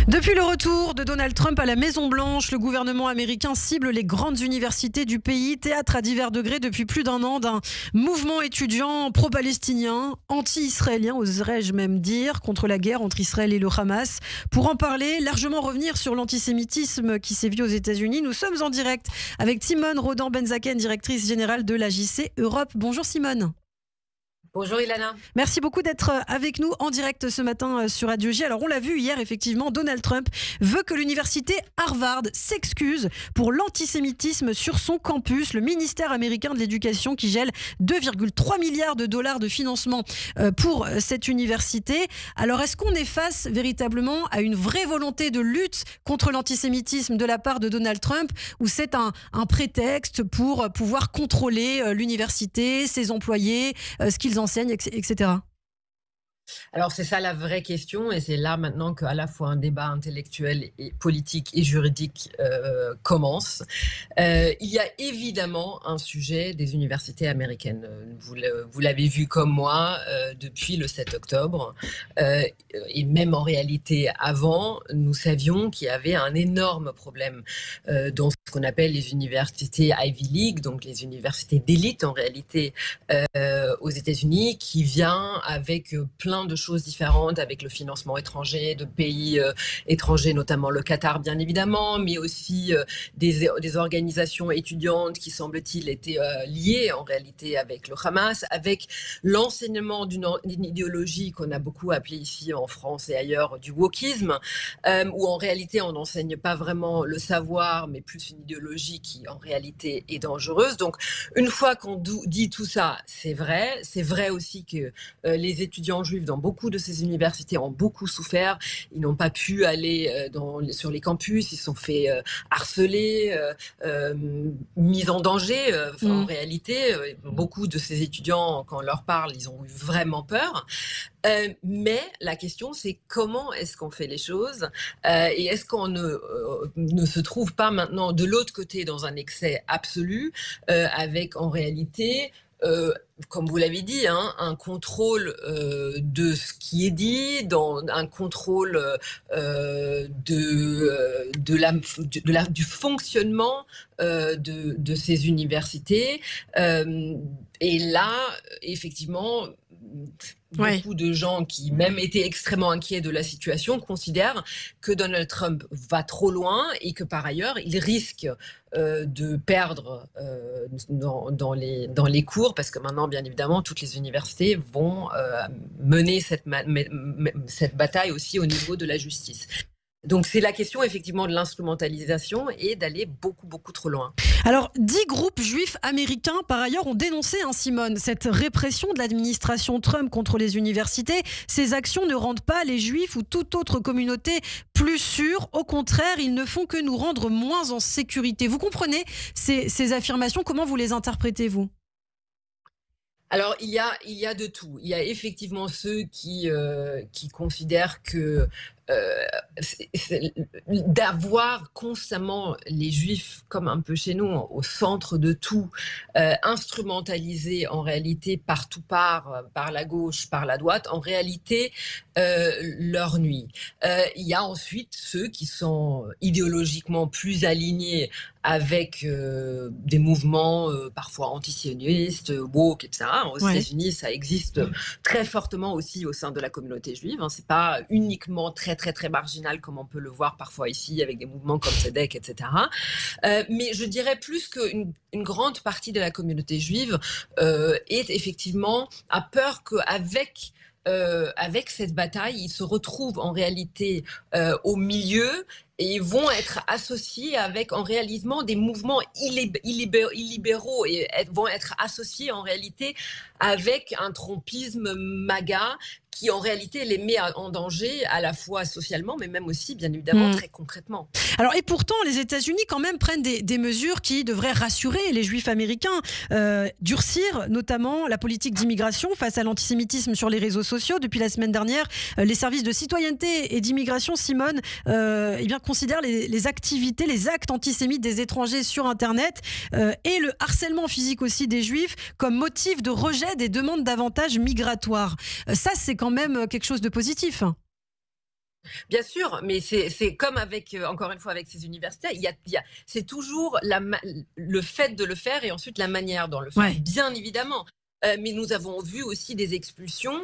Depuis le retour de Donald Trump à la Maison-Blanche, le gouvernement américain cible les grandes universités du pays, théâtre à divers degrés depuis plus d'un an d'un mouvement étudiant pro-palestinien, anti-israélien, oserais-je même dire, contre la guerre entre Israël et le Hamas. Pour en parler, largement revenir sur l'antisémitisme qui sévit aux États-Unis, nous sommes en direct avec Simone Rodan-Benzaken, directrice générale de l'AJC Europe. Bonjour Simone. Bonjour Ilana. Merci beaucoup d'être avec nous en direct ce matin sur Radio J. Alors on l'a vu hier, effectivement, Donald Trump veut que l'université Harvard s'excuse pour l'antisémitisme sur son campus. Le ministère américain de l'Éducation qui gèle 2,3 milliards de dollars de financement pour cette université. Alors est-ce qu'on est face véritablement à une vraie volonté de lutte contre l'antisémitisme de la part de Donald Trump, ou c'est un prétexte pour pouvoir contrôler l'université, ses employés, ce qu'ils enseignent, etc. Alors c'est ça la vraie question, et c'est là maintenant qu'à la fois un débat intellectuel et politique et juridique commence. Il y a évidemment un sujet des universités américaines. Vous l'avez vu comme moi depuis le 7 octobre. Et même en réalité avant, nous savions qu'il y avait un énorme problème dans ce qu'on appelle les universités Ivy League, donc les universités d'élite en réalité aux États-Unis, qui vient avec plein de choses différentes, avec le financement étranger de pays étrangers, notamment le Qatar bien évidemment, mais aussi des organisations étudiantes qui semble-t-il étaient liées en réalité avec le Hamas, avec l'enseignement d'une idéologie qu'on a beaucoup appelée ici en France et ailleurs du wokisme, où en réalité on n'enseigne pas vraiment le savoir, mais plus une idéologie qui en réalité est dangereuse. Donc une fois qu'on dit tout ça, c'est vrai aussi que les étudiants juifs dans beaucoup de ces universités ont beaucoup souffert. Ils n'ont pas pu aller sur les campus, ils se sont fait harceler, mis en danger. En réalité, beaucoup de ces étudiants, quand on leur parle, ils ont eu vraiment peur. Mais la question, c'est comment est-ce qu'on fait les choses et est-ce qu'on ne se trouve pas maintenant de l'autre côté dans un excès absolu avec en réalité comme vous l'avez dit, un contrôle de ce qui est dit, un contrôle du fonctionnement de ces universités. Et là, effectivement, beaucoup de gens qui même étaient extrêmement inquiets de la situation considèrent que Donald Trump va trop loin et que par ailleurs, il risque de perdre dans les cours, parce que maintenant, bien évidemment, toutes les universités vont mener cette bataille aussi au niveau de la justice. Donc c'est la question effectivement de l'instrumentalisation et d'aller beaucoup trop loin. Alors 10 groupes juifs américains par ailleurs ont dénoncé, Simone, cette répression de l'administration Trump contre les universités. Ces actions ne rendent pas les juifs ou toute autre communauté plus sûrs. Au contraire, ils ne font que nous rendre moins en sécurité. Vous comprenez ces affirmations? Comment vous les interprétez, vous? Alors, il y a de tout. Il y a effectivement ceux qui considèrent que d'avoir constamment les Juifs, comme un peu chez nous, au centre de tout, instrumentalisés en réalité partout par la gauche, par la droite, en réalité leur nuit. Il y a ensuite ceux qui sont idéologiquement plus alignés avec des mouvements parfois antisionistes, woke, etc. Aux États-Unis, ça existe très fortement aussi au sein de la communauté juive. C'est pas uniquement très marginal comme on peut le voir parfois ici avec des mouvements comme Tzedek, etc. Mais je dirais plus qu'une grande partie de la communauté juive est effectivement a peur qu'avec avec cette bataille, ils se retrouvent en réalité au milieu et vont être associés avec en réalisant des mouvements illibéraux et vont être associés en réalité avec un trumpisme MAGA qui en réalité les met en danger à la fois socialement mais même aussi bien évidemment très concrètement. Alors et pourtant les États-Unis quand même prennent des mesures qui devraient rassurer les Juifs américains, durcir notamment la politique d'immigration face à l'antisémitisme sur les réseaux sociaux. Depuis la semaine dernière, les services de citoyenneté et d'immigration, Simone, considèrent les activités, les actes antisémites des étrangers sur Internet et le harcèlement physique aussi des Juifs comme motif de rejet des demandes d'avantages migratoires. Ça, c'est quand même quelque chose de positif. Bien sûr, mais c'est comme avec, encore une fois, avec ces universités, c'est toujours le fait de le faire et ensuite la manière dont le faire, Ouais. bien évidemment. Mais nous avons vu aussi des expulsions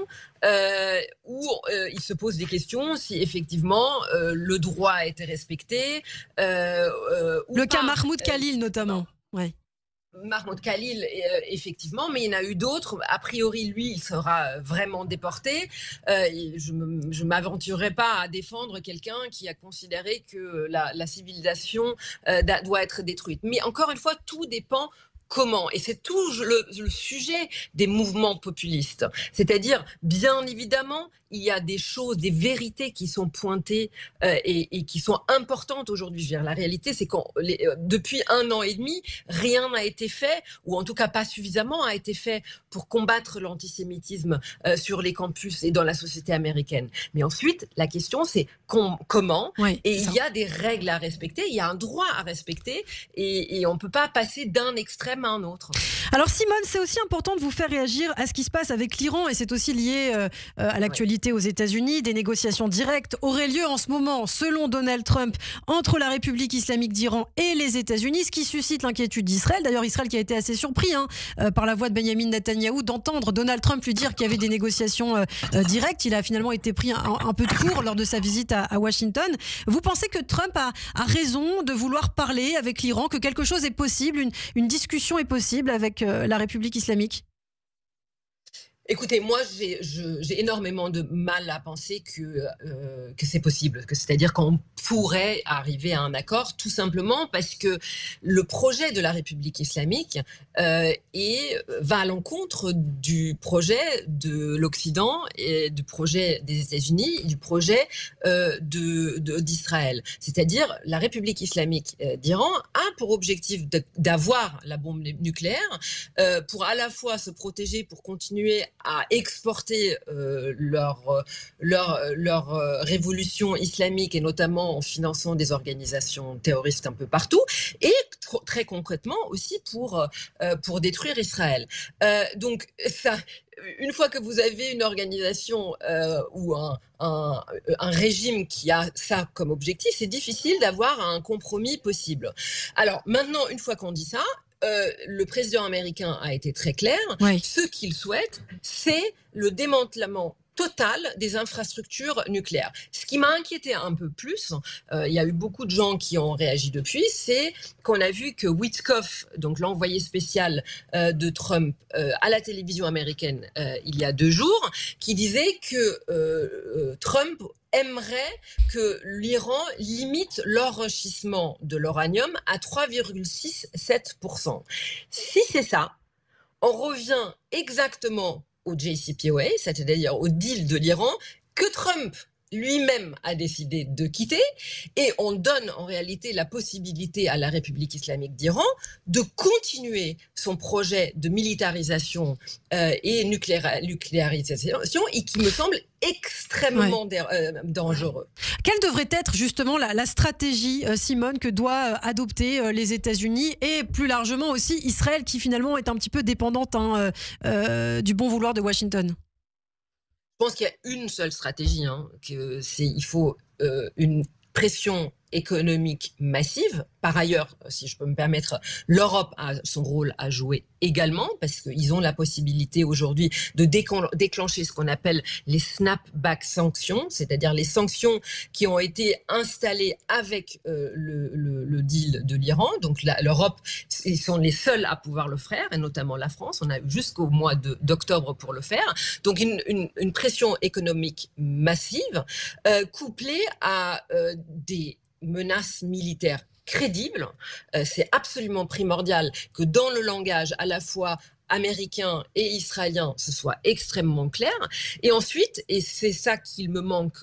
où il se pose des questions si effectivement le droit a été respecté ou Le cas pas. Mahmoud Khalil notamment. Ouais. Mahmoud Khalil, effectivement, mais il y en a eu d'autres. A priori, lui, il sera vraiment déporté. Je ne m'aventurerai pas à défendre quelqu'un qui a considéré que la civilisation doit être détruite. Mais encore une fois, tout dépend comment. Et c'est tout le sujet des mouvements populistes. C'est-à-dire, bien évidemment, il y a des choses, des vérités qui sont pointées et qui sont importantes aujourd'hui. La réalité, c'est que depuis 1 an et demi, rien n'a été fait, ou en tout cas pas suffisamment a été fait pour combattre l'antisémitisme sur les campus et dans la société américaine. Mais ensuite, la question, c'est comment. Ouais, et c'est ça. il y a des règles à respecter, il y a un droit à respecter, et on ne peut pas passer d'un extrême à un autre. Alors Simone, c'est aussi important de vous faire réagir à ce qui se passe avec l'Iran et c'est aussi lié à l'actualité aux États-Unis. Des négociations directes auraient lieu en ce moment, selon Donald Trump, entre la République islamique d'Iran et les États-Unis, ce qui suscite l'inquiétude d'Israël. D'ailleurs, Israël qui a été assez surpris par la voix de Benjamin Netanyahou d'entendre Donald Trump lui dire qu'il y avait des négociations directes. Il a finalement été pris un peu de court lors de sa visite à Washington. Vous pensez que Trump a raison de vouloir parler avec l'Iran, que quelque chose est possible, une discussion est possible avec la République islamique? Écoutez, moi, j'ai énormément de mal à penser que c'est possible, c'est-à-dire qu'on pourrait arriver à un accord, tout simplement parce que le projet de la République islamique va à l'encontre du projet de l'Occident et du projet des États-Unis et du projet d'Israël. C'est-à-dire, la République islamique d'Iran a pour objectif d'avoir la bombe nucléaire pour à la fois se protéger, pour continuer à exporter leur révolution islamique et notamment en finançant des organisations terroristes un peu partout et très concrètement aussi pour détruire Israël. Donc ça, une fois que vous avez une organisation ou un régime qui a ça comme objectif, c'est difficile d'avoir un compromis possible. Alors maintenant, une fois qu'on dit ça, le président américain a été très clair. Oui. Ce qu'il souhaite, c'est le démantèlement total des infrastructures nucléaires. Ce qui m'a inquiété un peu plus, il y a eu beaucoup de gens qui ont réagi depuis, c'est qu'on a vu que Witkoff, donc l'envoyé spécial de Trump à la télévision américaine il y a 2 jours, qui disait que Trump aimerait que l'Iran limite l'enrichissement de l'uranium à 3,67%. Si c'est ça, on revient exactement au JCPOA, c'est-à-dire au deal de l'Iran, que Trump lui-même a décidé de quitter, et on donne en réalité la possibilité à la République islamique d'Iran de continuer son projet de militarisation et nucléarisation, et qui me semble extrêmement dangereux. Quelle devrait être justement la stratégie, Simone, que doit adopter les États-Unis et plus largement aussi Israël, qui finalement est un petit peu dépendante du bon vouloir de Washington? Je pense qu'il y a une seule stratégie, il faut une pression économique massive. Par ailleurs, si je peux me permettre, l'Europe a son rôle à jouer également, parce qu'ils ont la possibilité aujourd'hui de déclencher ce qu'on appelle les snapback sanctions, c'est-à-dire les sanctions qui ont été installées avec le deal de l'Iran. Donc l'Europe, ils sont les seuls à pouvoir le faire, et notamment la France. On a jusqu'au mois d'octobre pour le faire. Donc une pression économique massive, couplée à des menaces militaires crédibles. C'est absolument primordial que dans le langage à la fois américain et israélien, ce soit extrêmement clair. Et ensuite, et c'est ça qu'il me manque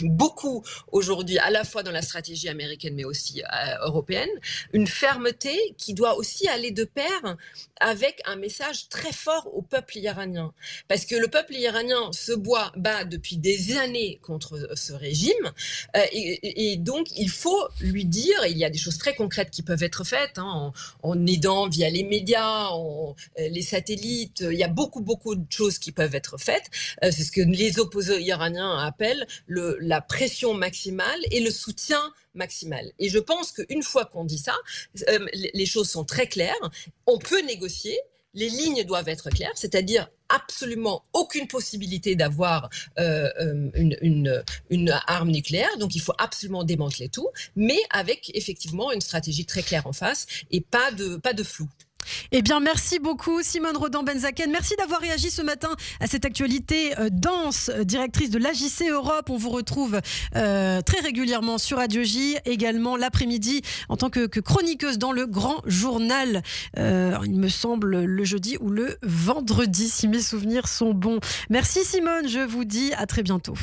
beaucoup aujourd'hui, à la fois dans la stratégie américaine mais aussi européenne, une fermeté qui doit aussi aller de pair avec un message très fort au peuple iranien. Parce que le peuple iranien se bat depuis des années contre ce régime et donc il faut lui dire, il y a des choses très concrètes qui peuvent être faites en aidant via les médias, les satellites, il y a beaucoup de choses qui peuvent être faites. C'est ce que les opposants iraniens appellent le la pression maximale et le soutien maximal. Et je pense qu'une fois qu'on dit ça, les choses sont très claires. On peut négocier. Les lignes doivent être claires, c'est-à-dire absolument aucune possibilité d'avoir une arme nucléaire. Donc, il faut absolument démanteler tout, mais avec effectivement une stratégie très claire en face et pas de flou. Eh bien, merci beaucoup Simone Rodin-Benzaken. Merci d'avoir réagi ce matin à cette actualité dense, directrice de l'AJC Europe. On vous retrouve très régulièrement sur Radio J, également l'après-midi en tant que chroniqueuse dans le Grand Journal. Il me semble le jeudi ou le vendredi, si mes souvenirs sont bons. Merci Simone, je vous dis à très bientôt.